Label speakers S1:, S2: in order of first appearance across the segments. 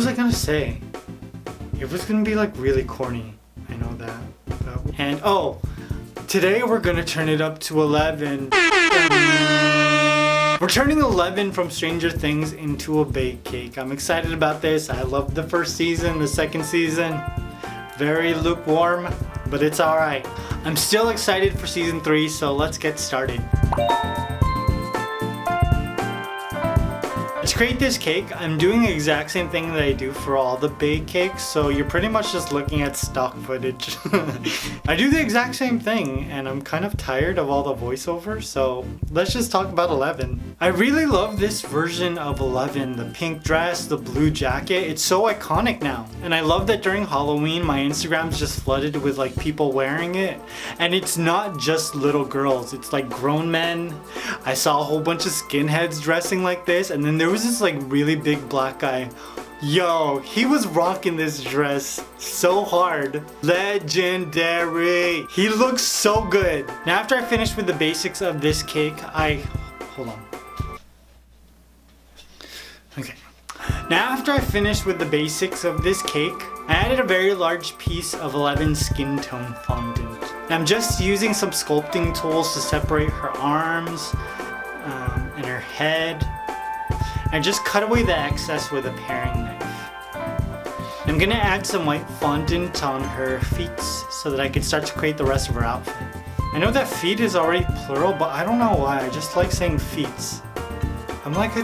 S1: was I gonna say? It was gonna be like really corny. I know that. And oh, today we're gonna turn it up to 11. We're turning 11 from Stranger Things into a baked cake. I'm excited about this. I loved the first season, the second season. Very lukewarm, but it's alright. I'm still excited for season 3, so let's get started. To create this cake, I'm doing the exact same thing that I do for all the baked cakes, so you're pretty much just looking at stock footage. I do the exact same thing, and I'm kind of tired of all the voiceovers, so let's just talk about 11. I really love this version of 11, the pink dress, the blue jacket. It's so iconic now, and I love that during Halloween my Instagram's just flooded with like people wearing it, and it's not just little girls, it's like grown men. I saw a whole bunch of skinheads dressing like this, and then there was this like really big black guy. Yo, he was rocking this dress so hard. Legendary. He looks so good. Now after I finished with the basics of this cake, hold on. Okay. Now after I finished with the basics of this cake, I added a very large piece of 11 skin tone fondant. And I'm just using some sculpting tools to separate her arms and her head. I just cut away the excess with a paring knife. I'm gonna add some white fondant on her feet so that I can start to create the rest of her outfit. I know that feet is already plural, but I don't know why, I just like saying feet. I'm like a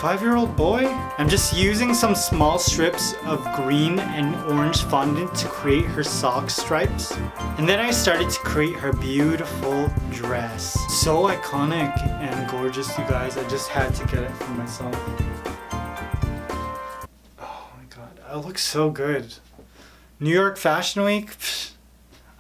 S1: 5-year-old boy. I'm just using some small strips of green and orange fondant to create her sock stripes. And then I started to create her beautiful dress. So iconic and gorgeous, you guys. I just had to get it for myself. Oh my god, I look so good. New York Fashion Week? Pfft,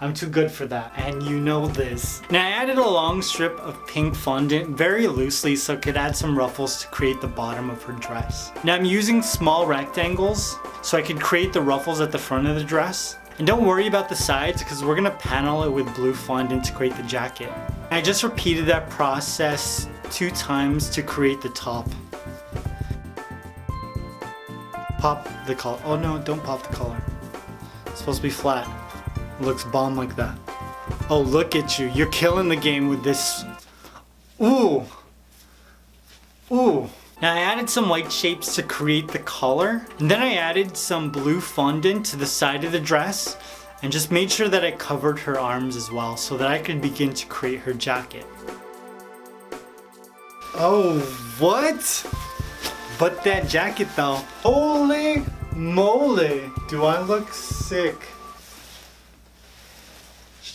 S1: I'm too good for that, and you know this. Now I added a long strip of pink fondant very loosely so I could add some ruffles to create the bottom of her dress. Now I'm using small rectangles so I could create the ruffles at the front of the dress. And don't worry about the sides because we're gonna panel it with blue fondant to create the jacket. I just repeated that process 2 times to create the top. Pop the collar. Oh no, don't pop the collar. It's supposed to be flat. It looks bomb like that. Oh, look at you. You're killing the game with this. Ooh. Ooh. Now I added some white shapes to create the collar. And then I added some blue fondant to the side of the dress and just made sure that I covered her arms as well so that I could begin to create her jacket. Oh, what? But that jacket though. Holy moly. Do I look sick?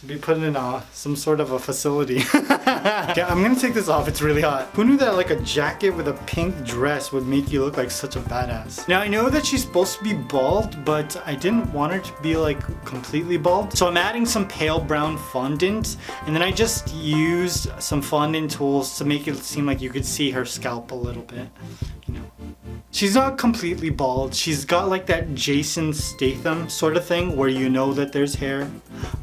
S1: Be put in some sort of a facility. Yeah, I'm gonna take this off, it's really hot. Who knew that like a jacket with a pink dress would make you look like such a badass? Now I know that she's supposed to be bald, but I didn't want her to be like completely bald. So I'm adding some pale brown fondant, and then I just used some fondant tools to make it seem like you could see her scalp a little bit, you know. She's not completely bald. She's got like that Jason Statham sort of thing where you know that there's hair,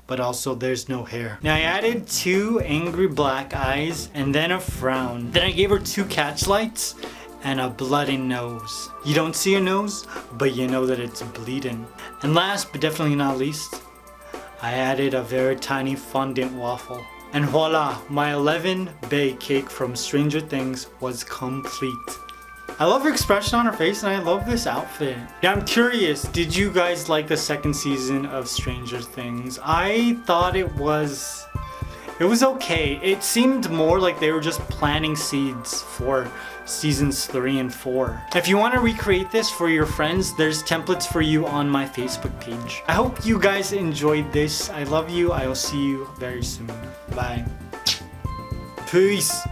S1: but also there's no hair. Now I added 2 angry black eyes and then a frown. Then I gave her 2 catch lights and a bloody nose. You don't see a nose, but you know that it's bleeding. And last but definitely not least, I added a very tiny fondant waffle. And voila, my 11 baked cake from Stranger Things was complete. I love her expression on her face and I love this outfit. Now I'm curious, did you guys like the second season of Stranger Things? I thought it was okay. It seemed more like they were just planting seeds for seasons 3 and 4. If you want to recreate this for your friends, there's templates for you on my Facebook page. I hope you guys enjoyed this. I love you. I will see you very soon. Bye. Peace.